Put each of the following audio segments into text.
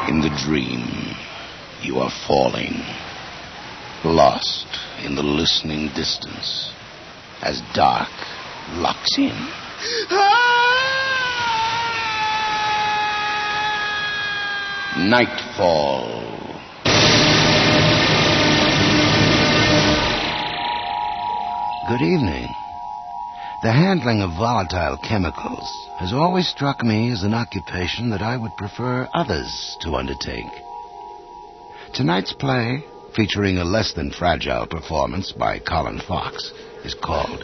In the dream, you are falling, lost in the listening distance, as dark locks in. Nightfall. Good evening. The handling of volatile chemicals has always struck me as an occupation that I would prefer others to undertake. Tonight's play, featuring a less than fragile performance by Colin Fox, is called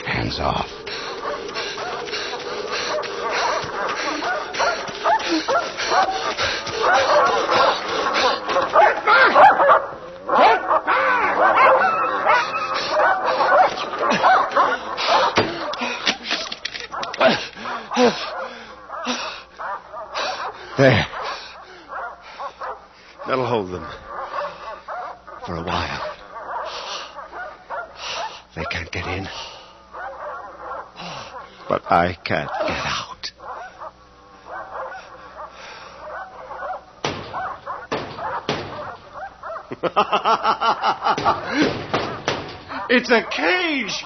Hands Off. There. That'll hold them. For a while. They can't get in. But I can't get out. It's a cage!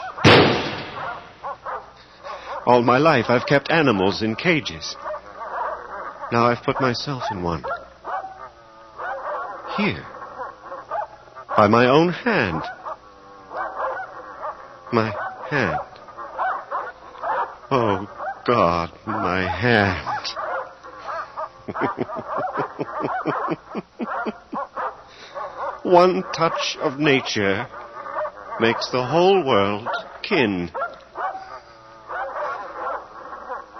All my life I've kept animals in cages. Now I've put myself in one. Here. By my own hand. My hand. Oh, God, my hand. One touch of nature makes the whole world kin.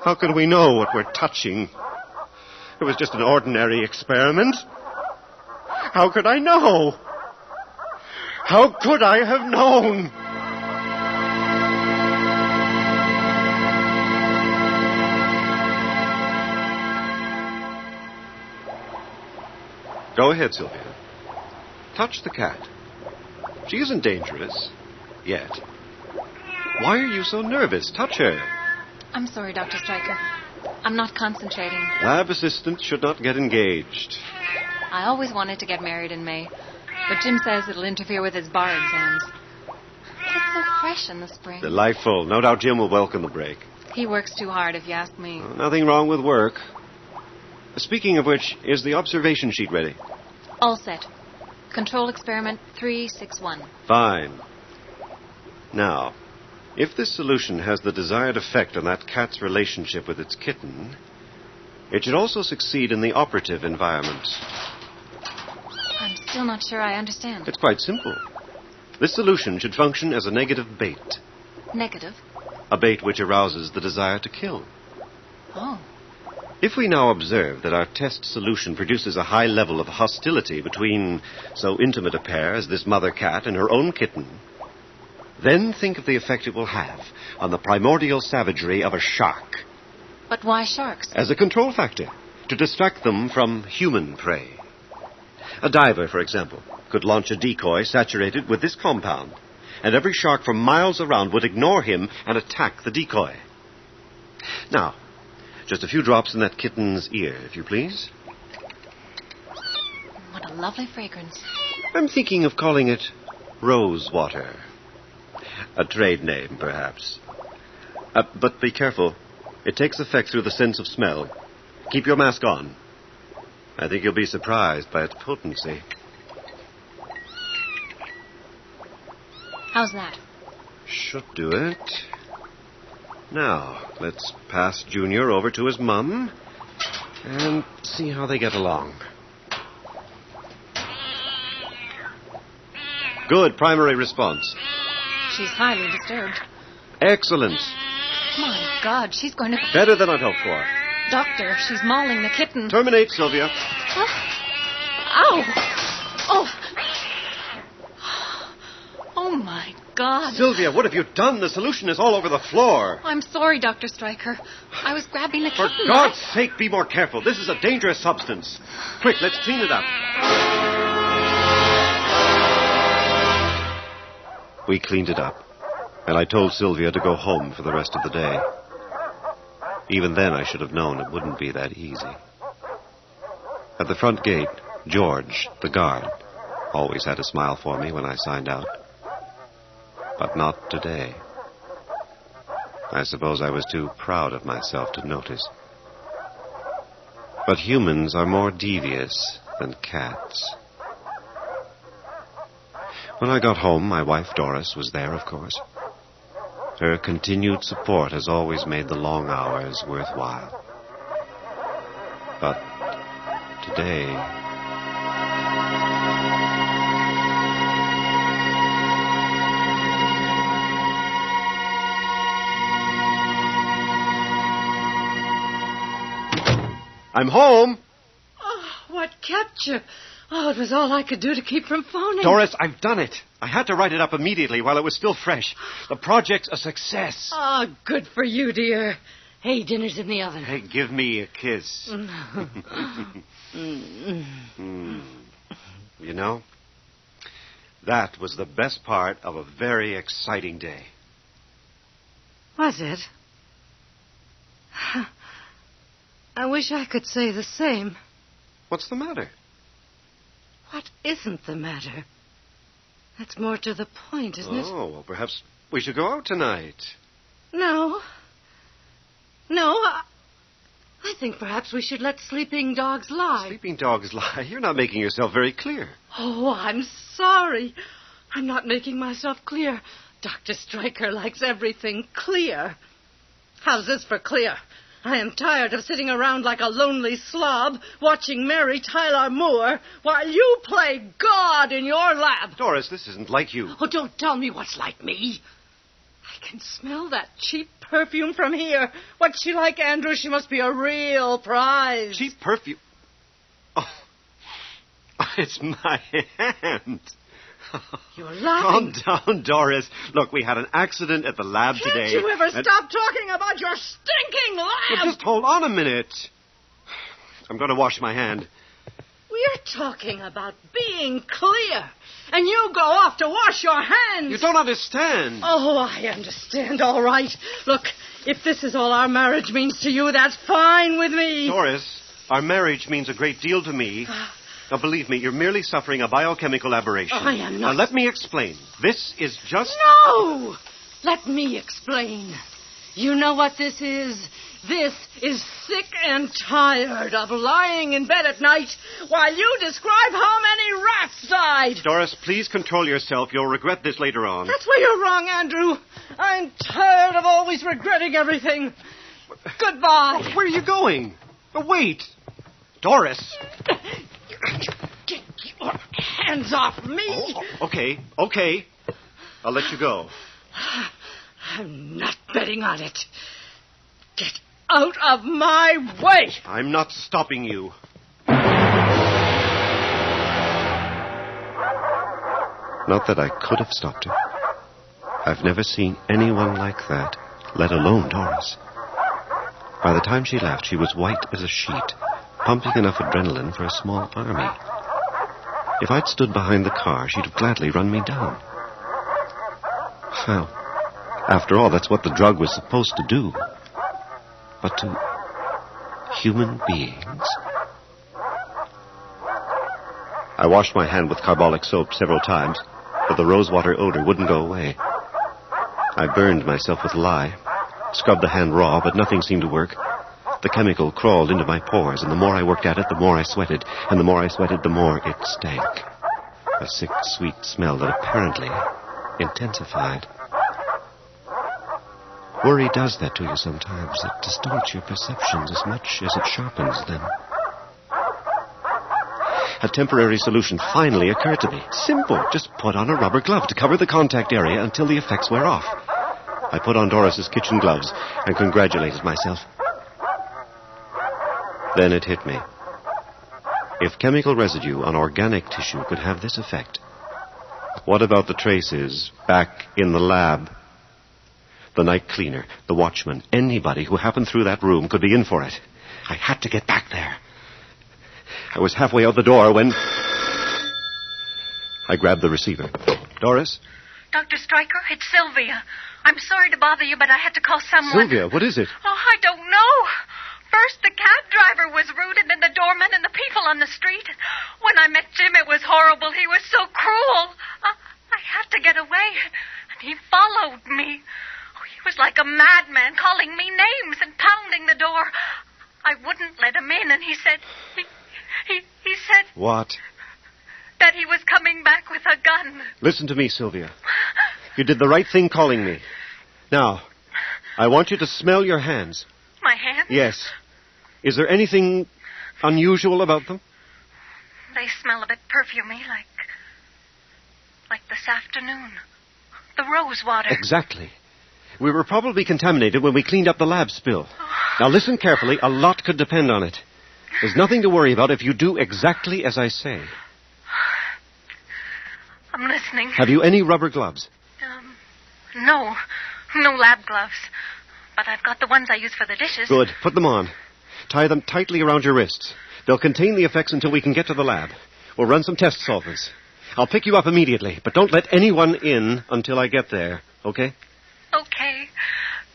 How can we know what we're touching? It was just an ordinary experiment. How could I know? How could I have known? Go ahead, Sylvia. Touch the cat. She isn't dangerous. Yet. Why are you so nervous? Touch her. I'm sorry, Dr. Stryker. I'm not concentrating. Lab assistants should not get engaged. I always wanted to get married in May, but Jim says it'll interfere with his bar exams. It's so fresh in the spring. Delightful. No doubt Jim will welcome the break. He works too hard, if you ask me. Nothing wrong with work. Speaking of which, is the observation sheet ready? All set. Control experiment 361. Fine. Now, if this solution has the desired effect on that cat's relationship with its kitten, it should also succeed in the operative environment. I'm still not sure I understand. It's quite simple. This solution should function as a negative bait. Negative? A bait which arouses the desire to kill. Oh. If we now observe that our test solution produces a high level of hostility between so intimate a pair as this mother cat and her own kitten, then think of the effect it will have on the primordial savagery of a shark. But why sharks? As a control factor, to distract them from human prey. A diver, for example, could launch a decoy saturated with this compound, and every shark for miles around would ignore him and attack the decoy. Now, just a few drops in that kitten's ear, if you please. What a lovely fragrance. I'm thinking of calling it rose water. A trade name, perhaps. But be careful. It takes effect through the sense of smell. Keep your mask on. I think you'll be surprised by its potency. How's that? Should do it. Now, let's pass Junior over to his mum and see how they get along. Good primary response. She's highly disturbed. Excellent. My God, she's going to... Better than I'd hoped for. Doctor, she's mauling the kitten. Terminate, Sylvia. Ow! Oh! Oh, my God. Sylvia, what have you done? The solution is all over the floor. I'm sorry, Dr. Stryker. I was grabbing the For kitten. God's sake, be more careful. This is a dangerous substance. Quick, let's clean it up. We cleaned it up, and I told Sylvia to go home for the rest of the day. Even then, I should have known it wouldn't be that easy. At the front gate, George, the guard, always had a smile for me when I signed out. But not today. I suppose I was too proud of myself to notice. But humans are more devious than cats. When I got home, my wife Doris was there, of course. Her continued support has always made the long hours worthwhile. But today... I'm home! Oh, what kept you? Oh, it was all I could do to keep from phoning. Doris, I've done it. I had to write it up immediately while it was still fresh. The project's a success. Oh, good for you, dear. Hey, dinner's in the oven. Hey, give me a kiss. You know, that was the best part of a very exciting day. Was it? I wish I could say the same. What's the matter? What isn't the matter? That's more to the point, isn't it? Oh, well, perhaps we should go out tonight. No. I think perhaps we should let sleeping dogs lie. Sleeping dogs lie? You're not making yourself very clear. Oh, I'm sorry. I'm not making myself clear. Dr. Stryker likes everything clear. How's this for clear? I am tired of sitting around like a lonely slob watching Mary Tyler Moore while you play God in your lab. Doris, this isn't like you. Oh, don't tell me what's like me. I can smell that cheap perfume from here. What's she like, Andrew? She must be a real prize. Cheap perfume? Oh, it's my hand. You're laughing. Calm down, Doris. Look, we had an accident at the lab today. Can't you ever stop talking about your stinking lab? Well, just hold on a minute. I'm going to wash my hand. We're talking about being clear, and you go off to wash your hands. You don't understand. Oh, I understand, all right. Look, if this is all our marriage means to you, that's fine with me. Doris, our marriage means a great deal to me. Now, believe me, you're merely suffering a biochemical aberration. I am not. Now, let me explain. This is just... No! Let me explain. You know what this is? This is sick and tired of lying in bed at night while you describe how many rats died. Doris, please control yourself. You'll regret this later on. That's where you're wrong, Andrew. I'm tired of always regretting everything. Goodbye. Where are you going? Oh, wait. Doris. Get your hands off me. Oh, okay. I'll let you go. I'm not betting on it. Get out of my way. I'm not stopping you. Not that I could have stopped her. I've never seen anyone like that, let alone Doris. By the time she left, she was white as a sheet, pumping enough adrenaline for a small army. If I'd stood behind the car, she'd have gladly run me down. Well, after all, that's what the drug was supposed to do. But to human beings... I washed my hand with carbolic soap several times, but the rosewater odor wouldn't go away. I burned myself with lye, scrubbed the hand raw, but nothing seemed to work. The chemical crawled into my pores, and the more I worked at it, the more I sweated, and the more I sweated, the more it stank. A sick, sweet smell that apparently intensified. Worry does that to you sometimes. It distorts your perceptions as much as it sharpens them. A temporary solution finally occurred to me. Simple. Just put on a rubber glove to cover the contact area until the effects wear off. I put on Doris's kitchen gloves and congratulated myself. Then it hit me. If chemical residue on organic tissue could have this effect, what about the traces back in the lab? The night cleaner, the watchman, anybody who happened through that room could be in for it. I had to get back there. I was halfway out the door when... I grabbed the receiver. Doris? Dr. Stryker, it's Sylvia. I'm sorry to bother you, but I had to call someone. Sylvia, what is it? Oh, I don't know. First, the cab driver was rude, and then the doorman and the people on the street. When I met Jim, it was horrible. He was so cruel. I had to get away, and he followed me. Oh, he was like a madman, calling me names and pounding the door. I wouldn't let him in, and he said... He said... What? That he was coming back with a gun. Listen to me, Sylvia. You did the right thing calling me. Now, I want you to smell your hands. My hands? Yes. Is there anything unusual about them? They smell a bit perfumey, like this afternoon. The rose water. Exactly. We were probably contaminated when we cleaned up the lab spill. Now listen carefully. A lot could depend on it. There's nothing to worry about if you do exactly as I say. I'm listening. Have you any rubber gloves? No. No lab gloves. But I've got the ones I use for the dishes. Good. Put them on. Tie them tightly around your wrists. They'll contain the effects until we can get to the lab. We'll run some test solvents. I'll pick you up immediately, but don't let anyone in until I get there, okay? Okay.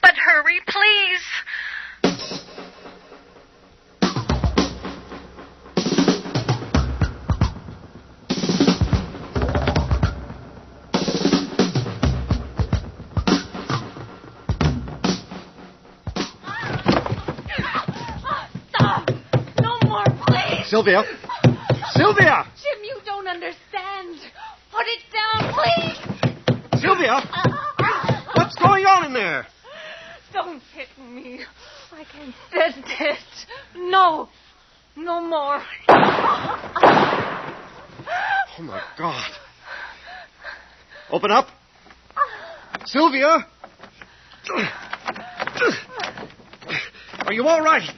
But hurry, please. Stop! No more, please! Sylvia! Sylvia! Jim, you don't understand. Put it down, please! Sylvia! What's going on in there? Don't hit me. I can't stand it. No. No more. Oh, my God. Open up. Sylvia! Are you all right?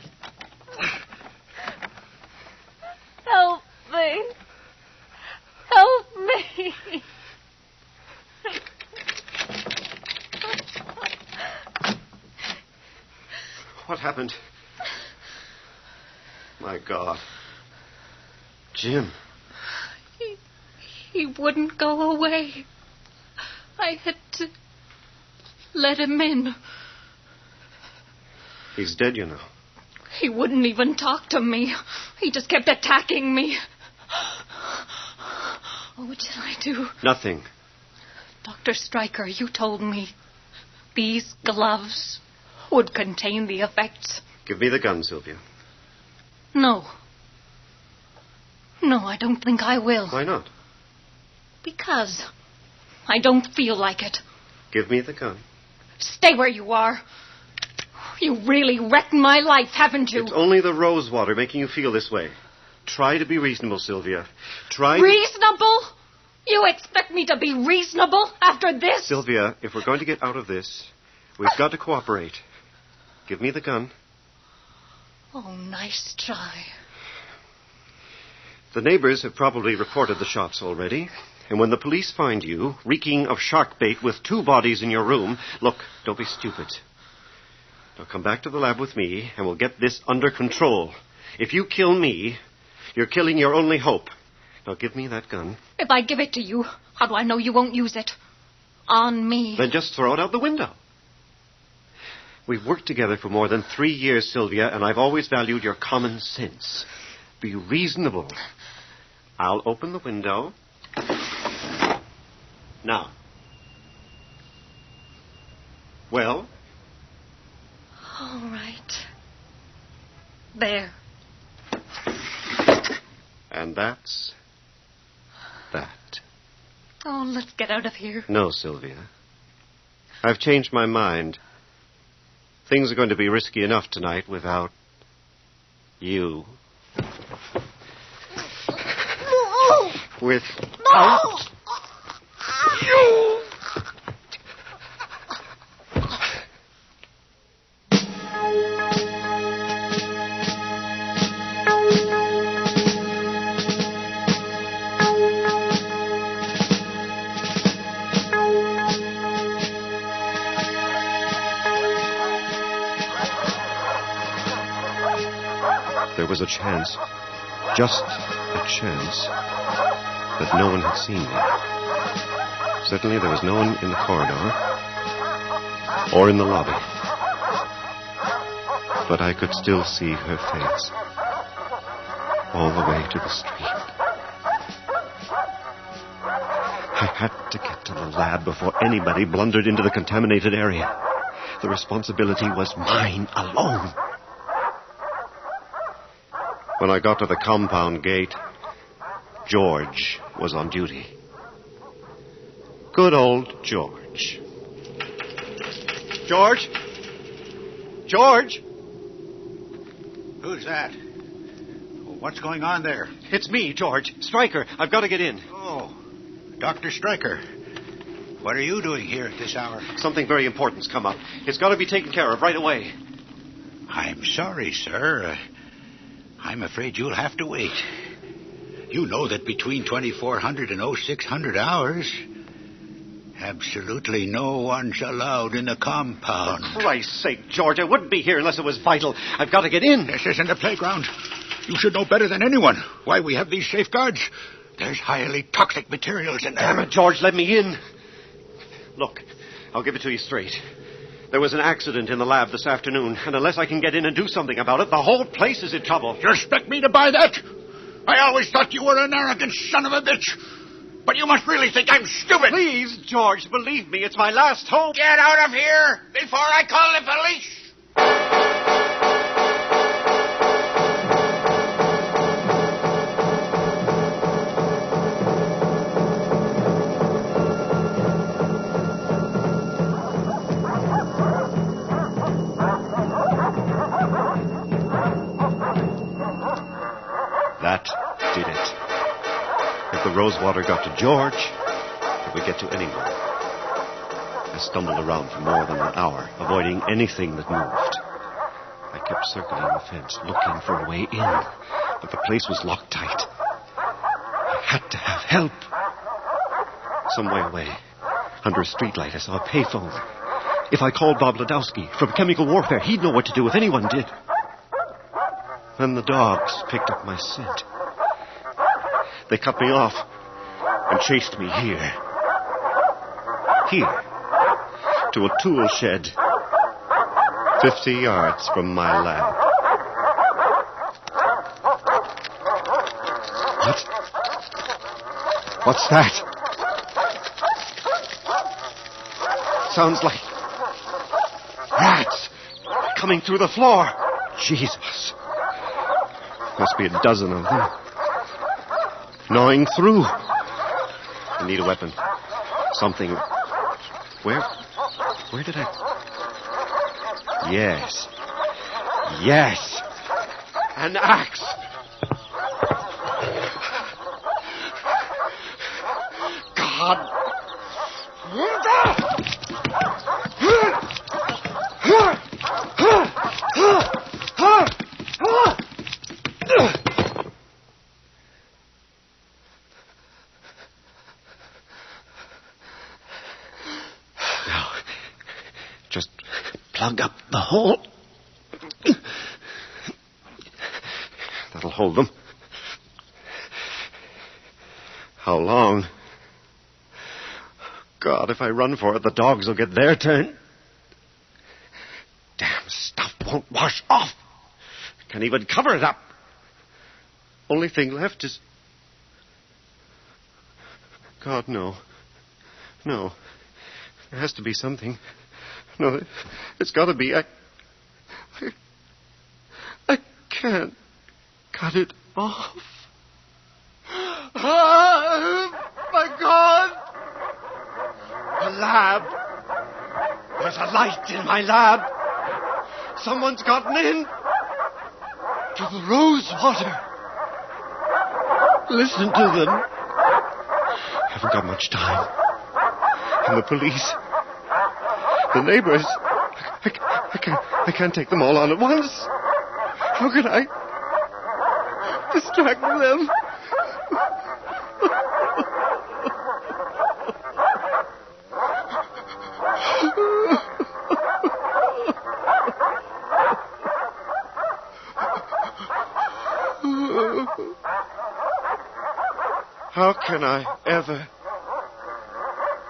Help me. Help me. What happened? My God. Jim. He wouldn't go away. I had to let him in. He's dead, you know. He wouldn't even talk to me. He just kept attacking me. What did I do? Nothing. Dr. Stryker, you told me these gloves would contain the effects. Give me the gun, Sylvia. No. No, I don't think I will. Why not? Because I don't feel like it. Give me the gun. Stay where you are. You really wrecked my life, haven't you? It's only the rose water making you feel this way. Try to be reasonable, Sylvia. Reasonable? You expect me to be reasonable after this? Sylvia, if we're going to get out of this, we've got to cooperate. Give me the gun. Oh, nice try. The neighbors have probably reported the shots already. And when the police find you, reeking of shark bait with 2 bodies in your room... Look, don't be stupid. Now come back to the lab with me, and we'll get this under control. If you kill me, you're killing your only hope. Now give me that gun. If I give it to you, how do I know you won't use it? On me. Then just throw it out the window. We've worked together for more than 3 years, Sylvia, and I've always valued your common sense. Be reasonable. I'll open the window. Now. Well? All right. There. And that's that. Oh, let's get out of here. No, Sylvia. I've changed my mind. Things are going to be risky enough tonight without you. Without you. There was a chance, just a chance, that no one had seen me. Certainly there was no one in the corridor or in the lobby. But I could still see her face. all the way to the street. I had to get to the lab before anybody blundered into the contaminated area. The responsibility was mine alone. When I got to the compound gate, George was on duty. Good old George. George? George? Who's that? What's going on there? It's me, George. Stryker. I've got to get in. Oh, Dr. Stryker. What are you doing here at this hour? Something very important's come up. It's got to be taken care of right away. I'm sorry, sir. I'm afraid you'll have to wait. You know that between 2400 and 0600 hours, absolutely no one's allowed in the compound. For Christ's sake, George, I wouldn't be here unless it was vital. I've got to get in. This isn't a playground. You should know better than anyone why we have these safeguards. There's highly toxic materials in there. Damn it, George, let me in. Look, I'll give it to you straight. There was an accident in the lab this afternoon, and unless I can get in and do something about it, the whole place is in trouble. You expect me to buy that? I always thought you were an arrogant son of a bitch. But you must really think I'm stupid. Please, George, believe me, it's my last hope. Get out of here before I call the police. That did it. If the rosewater got to George, it would get to anyone. I stumbled around for more than an hour, avoiding anything that moved. I kept circling the fence, looking for a way in, but the place was locked tight. I had to have help. Some way away, under a streetlight, I saw a payphone. If I called Bob Ladowski from Chemical Warfare, he'd know what to do if anyone did. Then the dogs picked up my scent. They cut me off and chased me here. Here, to a tool shed 50 yards from my lab. What? What's that? Sounds like rats coming through the floor. Jesus. Must be a dozen of them. Gnawing through. I need a weapon. Something. Where did I... Yes. Yes. An axe. God. Just plug up the hole. That'll hold them. How long? God, if I run for it, the dogs will get their turn. Damn stuff won't wash off. Can't even cover it up. Only thing left is... God, no. No. There has to be something. No, it's got to be. I can't cut it off. My God! The lab. There's a light in my lab. Someone's gotten in to the rosewater. Listen to them. Haven't got much time. And the police. The neighbors. I can't take them all on at once. How can I distract them? How can I ever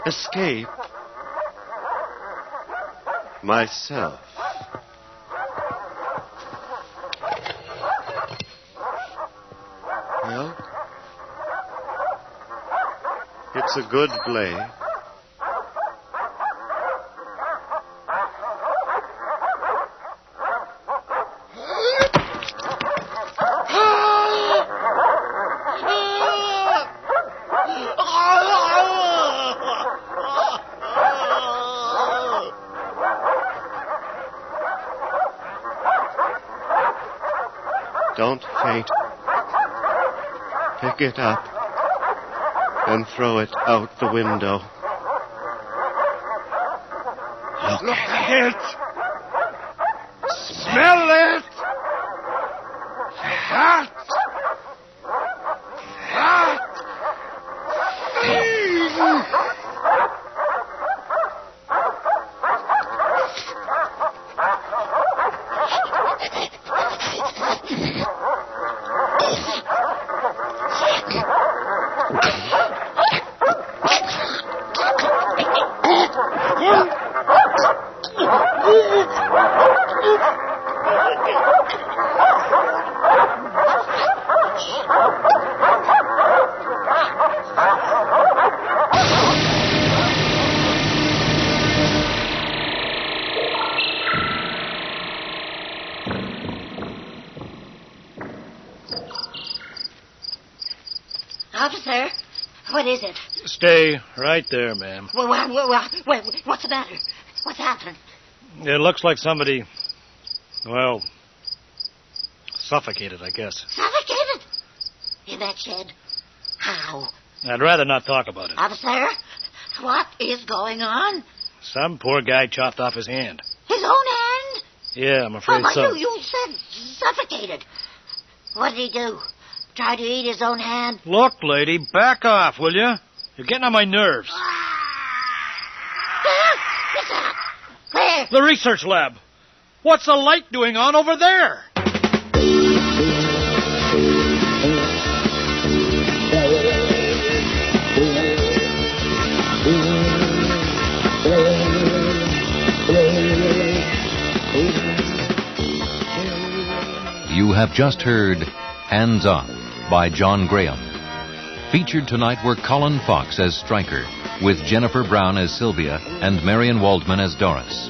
escape myself? Well, it's a good play. Don't faint. Pick it up and throw it out the window. Look at it! Smell it! That! Officer, what is it? Stay right there, ma'am. What's the matter? What's happened? It looks like somebody, well, suffocated, I guess. Suffocated? In that shed? How? I'd rather not talk about it. Officer, what is going on? Some poor guy chopped off his hand. His own hand? Yeah, I'm afraid but so. You said suffocated. What did he do? Try to eat his own hand? Look, lady, back off, will you? You're getting on my nerves. What's that? Where? The research lab. What's the light doing on over there? You have just heard Hands On by John Graham. Featured tonight were Colin Fox as Stryker, with Jennifer Brown as Sylvia and Marion Waldman as Doris.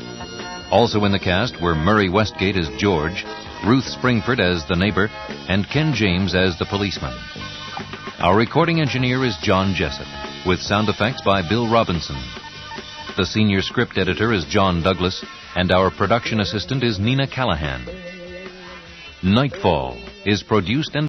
Also in the cast were Murray Westgate as George, Ruth Springford as the neighbor, and Ken James as the policeman. Our recording engineer is John Jessup, with sound effects by Bill Robinson. The senior script editor is John Douglas, and our production assistant is Nina Callahan. Nightfall is produced and